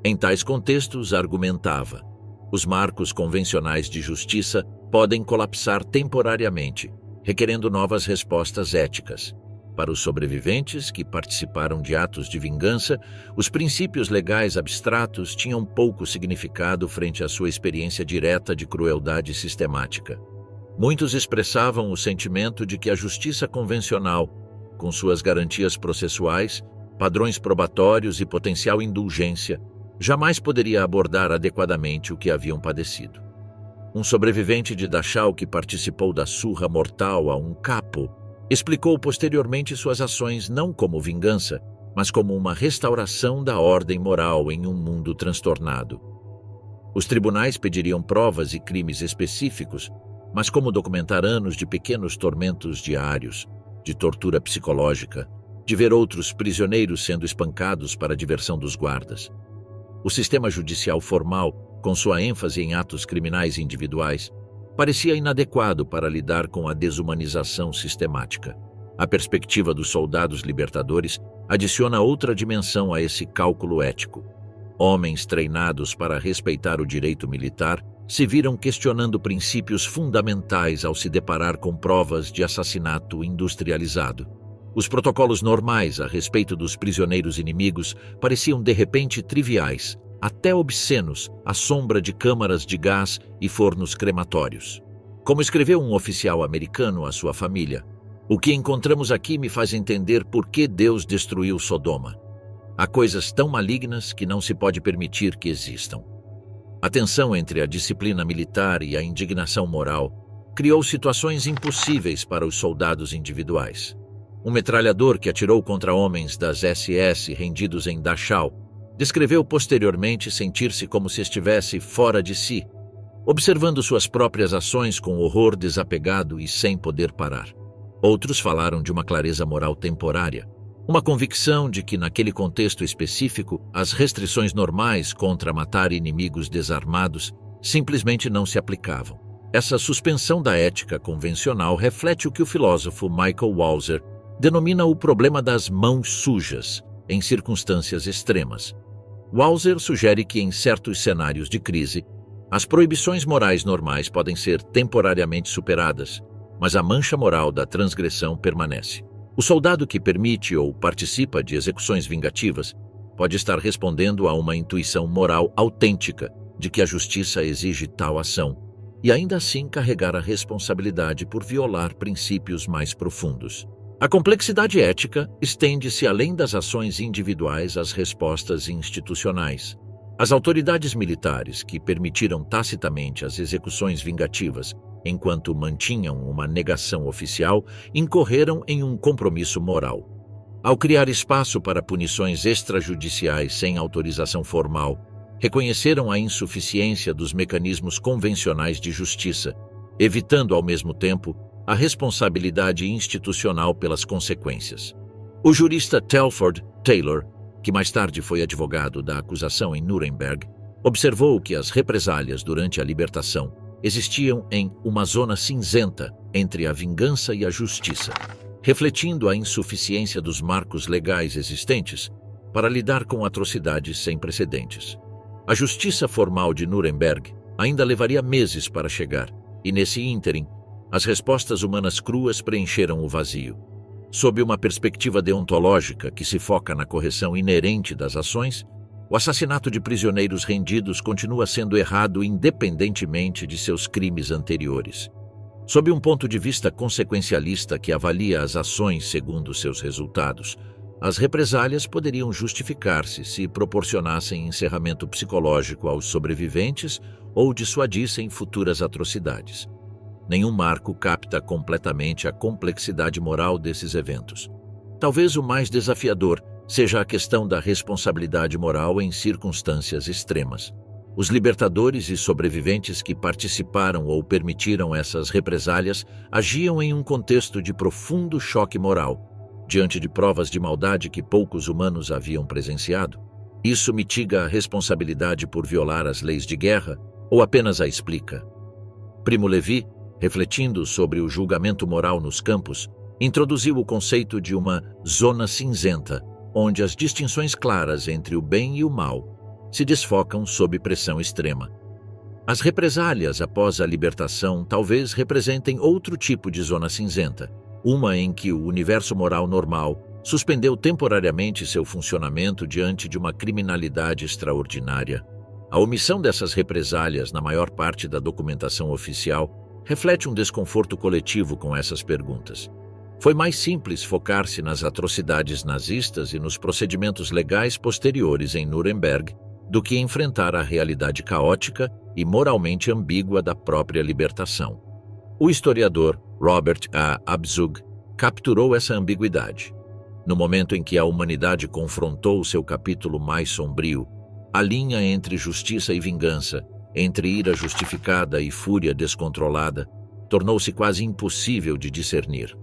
Em tais contextos, argumentava, os marcos convencionais de justiça podem colapsar temporariamente, requerendo novas respostas éticas. Para os sobreviventes que participaram de atos de vingança, os princípios legais abstratos tinham pouco significado frente à sua experiência direta de crueldade sistemática. Muitos expressavam o sentimento de que a justiça convencional, com suas garantias processuais, padrões probatórios e potencial indulgência, jamais poderia abordar adequadamente o que haviam padecido. Um sobrevivente de Dachau que participou da surra mortal a um capo Explicou posteriormente suas ações não como vingança, mas como uma restauração da ordem moral em um mundo transtornado. Os tribunais pediriam provas e crimes específicos, mas como documentar anos de pequenos tormentos diários, de tortura psicológica, de ver outros prisioneiros sendo espancados para a diversão dos guardas. O sistema judicial formal, com sua ênfase em atos criminais individuais, parecia inadequado para lidar com a desumanização sistemática. A perspectiva dos soldados libertadores adiciona outra dimensão a esse cálculo ético. Homens treinados para respeitar o direito militar se viram questionando princípios fundamentais ao se deparar com provas de assassinato industrializado. Os protocolos normais a respeito dos prisioneiros inimigos pareciam de repente triviais, até obscenos, à sombra de câmaras de gás e fornos crematórios. Como escreveu um oficial americano à sua família, o que encontramos aqui me faz entender por que Deus destruiu Sodoma. Há coisas tão malignas que não se pode permitir que existam. A tensão entre a disciplina militar e a indignação moral criou situações impossíveis para os soldados individuais. Um metralhador que atirou contra homens das SS rendidos em Dachau descreveu posteriormente sentir-se como se estivesse fora de si, observando suas próprias ações com horror desapegado e sem poder parar. Outros falaram de uma clareza moral temporária, uma convicção de que, naquele contexto específico, as restrições normais contra matar inimigos desarmados simplesmente não se aplicavam. Essa suspensão da ética convencional reflete o que o filósofo Michael Walzer denomina o problema das mãos sujas, em circunstâncias extremas. Walzer sugere que, em certos cenários de crise, as proibições morais normais podem ser temporariamente superadas, mas a mancha moral da transgressão permanece. O soldado que permite ou participa de execuções vingativas pode estar respondendo a uma intuição moral autêntica de que a justiça exige tal ação, e ainda assim carregar a responsabilidade por violar princípios mais profundos. A complexidade ética estende-se além das ações individuais às respostas institucionais. As autoridades militares, que permitiram tacitamente as execuções vingativas enquanto mantinham uma negação oficial, incorreram em um compromisso moral. Ao criar espaço para punições extrajudiciais sem autorização formal, reconheceram a insuficiência dos mecanismos convencionais de justiça, evitando ao mesmo tempo a responsabilidade institucional pelas consequências. O jurista Telford Taylor, que mais tarde foi advogado da acusação em Nuremberg, observou que as represálias durante a libertação existiam em uma zona cinzenta entre a vingança e a justiça, refletindo a insuficiência dos marcos legais existentes para lidar com atrocidades sem precedentes. A justiça formal de Nuremberg ainda levaria meses para chegar, e nesse ínterim, as respostas humanas cruas preencheram o vazio. Sob uma perspectiva deontológica que se foca na correção inerente das ações, o assassinato de prisioneiros rendidos continua sendo errado independentemente de seus crimes anteriores. Sob um ponto de vista consequencialista que avalia as ações segundo seus resultados, as represálias poderiam justificar-se se proporcionassem encerramento psicológico aos sobreviventes ou dissuadissem futuras atrocidades. Nenhum marco capta completamente a complexidade moral desses eventos. Talvez o mais desafiador seja a questão da responsabilidade moral em circunstâncias extremas. Os libertadores e sobreviventes que participaram ou permitiram essas represálias agiam em um contexto de profundo choque moral, diante de provas de maldade que poucos humanos haviam presenciado. Isso mitiga a responsabilidade por violar as leis de guerra ou apenas a explica? Primo Levi, refletindo sobre o julgamento moral nos campos, introduziu o conceito de uma zona cinzenta, onde as distinções claras entre o bem e o mal se desfocam sob pressão extrema. As represálias após a libertação talvez representem outro tipo de zona cinzenta, uma em que o universo moral normal suspendeu temporariamente seu funcionamento diante de uma criminalidade extraordinária. A omissão dessas represálias na maior parte da documentação oficial reflete um desconforto coletivo com essas perguntas. Foi mais simples focar-se nas atrocidades nazistas e nos procedimentos legais posteriores em Nuremberg do que enfrentar a realidade caótica e moralmente ambígua da própria libertação. O historiador Robert A. Abzug capturou essa ambiguidade. No momento em que a humanidade confrontou seu capítulo mais sombrio, a linha entre justiça e vingança, entre ira justificada e fúria descontrolada, tornou-se quase impossível de discernir.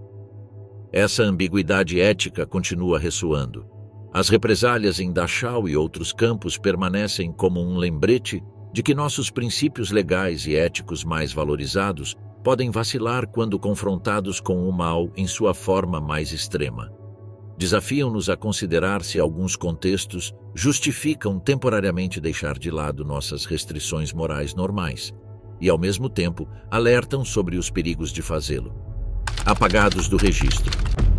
Essa ambiguidade ética continua ressoando. As represálias em Dachau e outros campos permanecem como um lembrete de que nossos princípios legais e éticos mais valorizados podem vacilar quando confrontados com o mal em sua forma mais extrema. Desafiam-nos a considerar se alguns contextos justificam temporariamente deixar de lado nossas restrições morais normais e, ao mesmo tempo, alertam sobre os perigos de fazê-lo. Apagados do registro.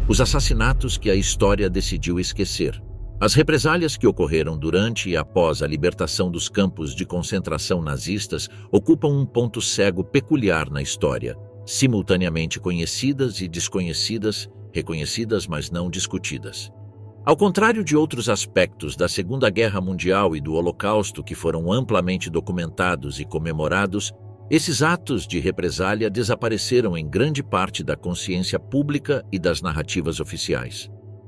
Os assassinatos que a história decidiu esquecer. As represálias que ocorreram durante e após a libertação dos campos de concentração nazistas ocupam um ponto cego peculiar na história, simultaneamente conhecidas e desconhecidas, reconhecidas mas não discutidas. Ao contrário de outros aspectos da Segunda Guerra Mundial e do Holocausto que foram amplamente documentados e comemorados, esses atos de represália desapareceram em grande parte da consciência pública e das narrativas oficiais.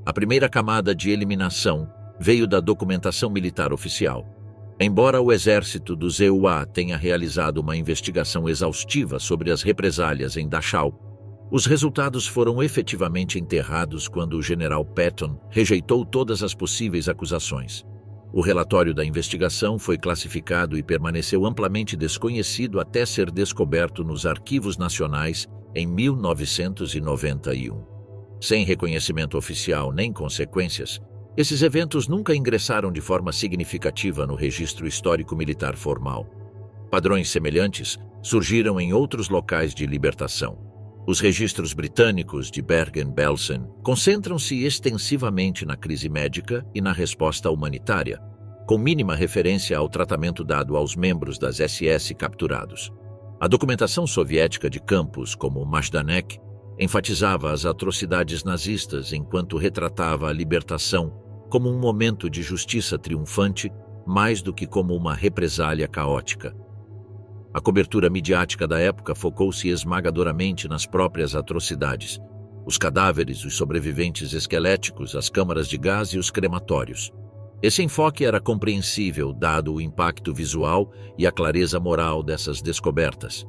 A primeira camada de veio da documentação militar oficial. Embora o exército do ZUA tenha realizado uma investigação exaustiva sobre as represálias em Dachau, os resultados foram efetivamente enterrados quando o general Patton rejeitou todas as possíveis acusações. O relatório da investigação foi classificado e permaneceu amplamente desconhecido até ser descoberto nos arquivos nacionais em 1991. Sem reconhecimento oficial nem consequências, esses eventos nunca ingressaram de forma significativa no registro histórico militar formal. Padrões semelhantes surgiram em outros locais de libertação. Os registros britânicos de Bergen-Belsen concentram-se extensivamente na crise médica e na resposta humanitária, com mínima referência ao tratamento dado aos membros das SS capturados. A documentação soviética de campos, como Majdanek, enfatizava as atrocidades nazistas enquanto retratava a libertação como um momento de justiça triunfante, mais do que como uma represália caótica. A cobertura midiática da época focou-se esmagadoramente nas próprias atrocidades, os cadáveres, os sobreviventes esqueléticos, as câmaras de gás e os crematórios. Esse enfoque era compreensível, dado o impacto visual e a clareza moral dessas descobertas.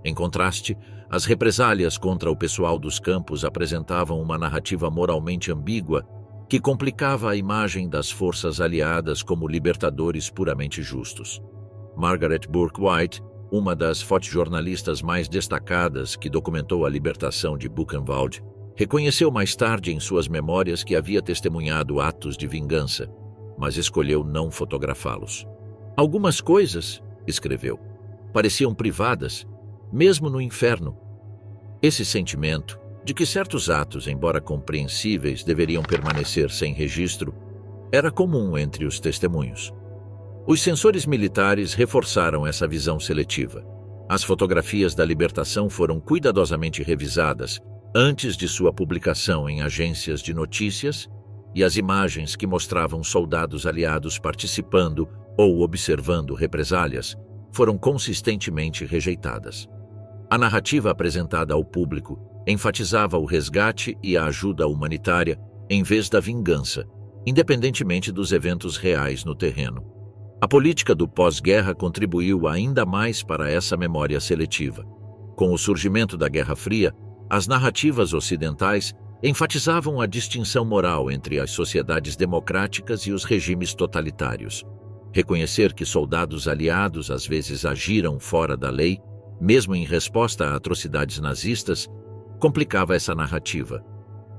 Em contraste, as represálias contra o pessoal dos campos apresentavam uma narrativa moralmente ambígua que complicava a imagem das forças aliadas como libertadores puramente justos. Margaret Bourke-White, uma das fotojornalistas mais destacadas que documentou a libertação de Buchenwald, reconheceu mais tarde em suas memórias que havia testemunhado atos de vingança, mas escolheu não fotografá-los. Algumas coisas, escreveu, pareciam privadas, mesmo no inferno. Esse sentimento de que certos atos, embora compreensíveis, deveriam permanecer sem registro, era comum entre os testemunhos. Os censores militares reforçaram essa visão seletiva. As fotografias da libertação foram cuidadosamente revisadas antes de sua publicação em agências de notícias e as imagens que mostravam soldados aliados participando ou observando represálias foram consistentemente rejeitadas. A narrativa apresentada ao público enfatizava o resgate e a ajuda humanitária em vez da vingança, independentemente dos eventos reais no terreno. A política do pós-guerra contribuiu ainda mais para essa memória seletiva. Com o surgimento da Guerra Fria, as narrativas ocidentais enfatizavam a distinção moral entre as sociedades democráticas e os regimes totalitários. Reconhecer que soldados aliados às vezes agiram fora da lei, mesmo em resposta a atrocidades nazistas, complicava essa narrativa.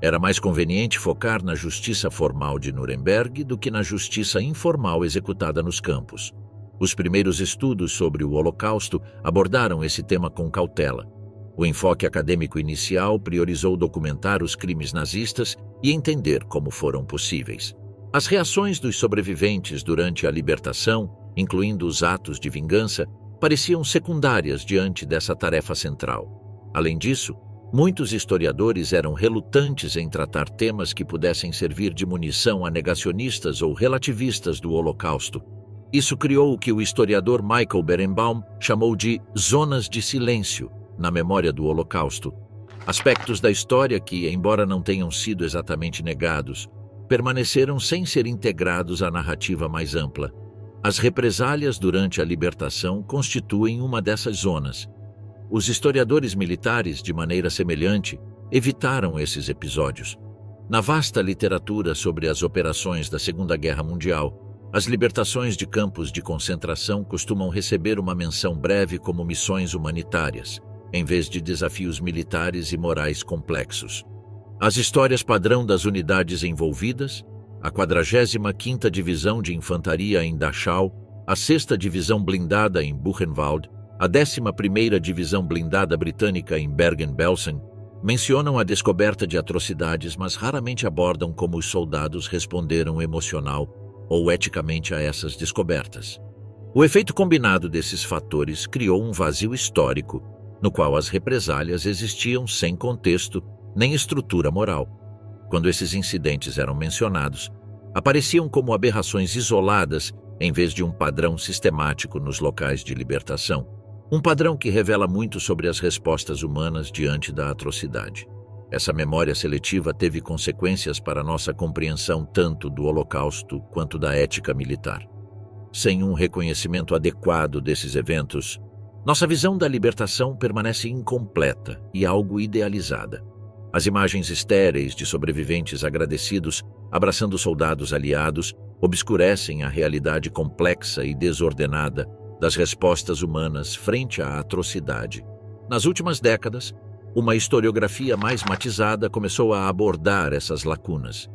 Era mais conveniente focar na justiça formal de Nuremberg do que na justiça informal executada nos campos. Os primeiros estudos sobre o Holocausto abordaram esse tema com cautela. O enfoque acadêmico inicial priorizou documentar os crimes nazistas e entender como foram possíveis. As reações dos sobreviventes durante a libertação, incluindo os atos de vingança, pareciam secundárias diante dessa tarefa central. Além disso, muitos historiadores eram relutantes em tratar temas que pudessem servir de munição a negacionistas ou relativistas do Holocausto. Isso criou o que o historiador Michael Berenbaum chamou de zonas de silêncio na memória do Holocausto. Aspectos da história que, embora não tenham sido exatamente negados, permaneceram sem ser integrados à narrativa mais ampla. As represálias durante a libertação constituem uma dessas zonas. Os historiadores militares, de maneira semelhante, evitaram esses episódios. Na vasta literatura sobre as operações da Segunda Guerra Mundial, as libertações de campos de concentração costumam receber uma menção breve como missões humanitárias, em vez de desafios militares e morais complexos. As histórias padrão das unidades envolvidas, a 45ª Divisão de Infantaria em Dachau, a 6ª Divisão Blindada em Buchenwald, a 11ª Divisão Blindada Britânica em Bergen-Belsen, mencionam a descoberta de atrocidades, mas raramente abordam como os soldados responderam emocional ou eticamente a essas descobertas. O efeito combinado desses fatores criou um vazio histórico, no qual as represálias existiam sem contexto nem estrutura moral. Quando esses incidentes eram mencionados, apareciam como aberrações isoladas em vez de um padrão sistemático nos locais de libertação. Um padrão que revela muito sobre as respostas humanas diante da atrocidade. Essa memória seletiva teve consequências para nossa compreensão tanto do Holocausto quanto da ética militar. Sem um reconhecimento adequado desses eventos, nossa visão da libertação permanece incompleta e algo idealizada. As imagens estéreis de sobreviventes agradecidos abraçando soldados aliados obscurecem a realidade complexa e desordenada das respostas humanas frente à atrocidade. Nas últimas décadas, uma historiografia mais matizada começou a abordar essas lacunas.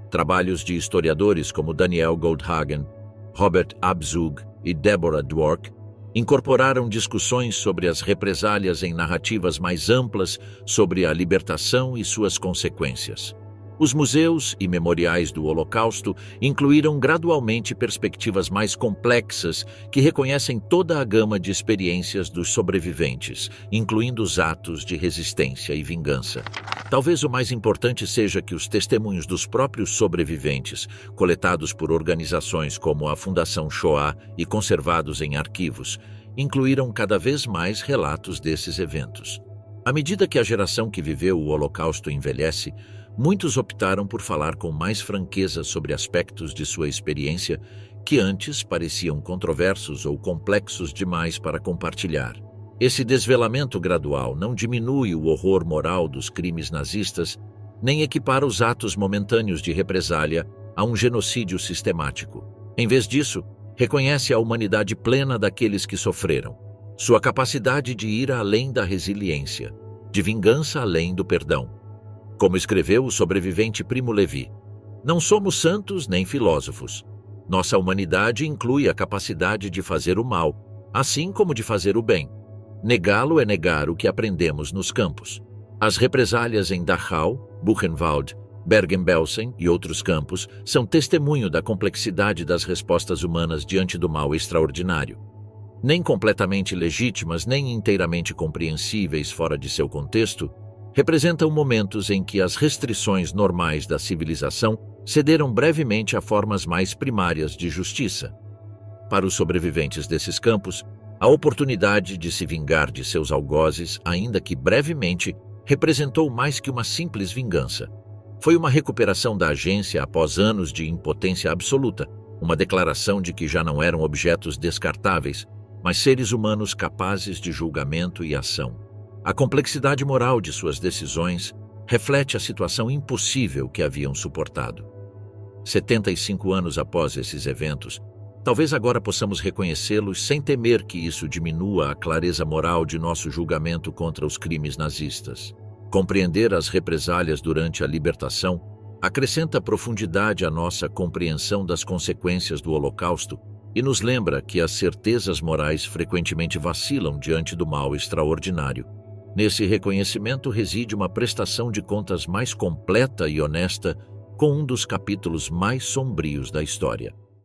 Trabalhos de historiadores como Daniel Goldhagen, Robert Abzug e Deborah Dwork incorporaram discussões sobre as represálias em narrativas mais amplas sobre a libertação e suas consequências. Os museus e memoriais do Holocausto incluíram gradualmente perspectivas mais complexas que reconhecem toda a gama de experiências dos sobreviventes, incluindo os atos de resistência e vingança. Talvez o mais importante seja que os testemunhos dos próprios sobreviventes, coletados por organizações como a Fundação Shoah e conservados em arquivos, incluíram cada vez mais relatos desses eventos. À medida que a geração que viveu o Holocausto envelhece, muitos optaram por falar com mais franqueza sobre aspectos de sua experiência que antes pareciam controversos ou complexos demais para compartilhar. Esse desvelamento gradual não diminui o horror moral dos crimes nazistas, nem equipara os atos momentâneos de represália a um genocídio sistemático. Em vez disso, reconhece a humanidade plena daqueles que sofreram, sua capacidade de ir além da resiliência, de vingança além do perdão. Como escreveu o sobrevivente Primo Levi, não somos santos nem filósofos. Nossa humanidade inclui a capacidade de fazer o mal, assim como de fazer o bem. Negá-lo é negar o que aprendemos nos campos. As represálias em Dachau, Buchenwald, Bergen-Belsen e outros campos são testemunho da complexidade das respostas humanas diante do mal extraordinário. Nem completamente legítimas, nem inteiramente compreensíveis fora de seu contexto, representam momentos em que as restrições normais da civilização cederam brevemente a formas mais primárias de justiça. Para os sobreviventes desses campos, a oportunidade de se vingar de seus algozes, ainda que brevemente, representou mais que uma simples vingança. Foi uma recuperação da agência após anos de impotência absoluta, uma declaração de que já não eram objetos descartáveis, mas seres humanos capazes de julgamento e ação. A complexidade moral de suas decisões reflete a situação impossível que haviam suportado. 75 anos após esses eventos, talvez agora possamos reconhecê-los sem temer que isso diminua a clareza moral de nosso julgamento contra os crimes nazistas. Compreender as represálias durante a libertação acrescenta profundidade à nossa compreensão das consequências do Holocausto e nos lembra que as certezas morais frequentemente vacilam diante do mal extraordinário. Nesse reconhecimento reside uma prestação de contas mais completa e honesta com um dos capítulos mais sombrios da história.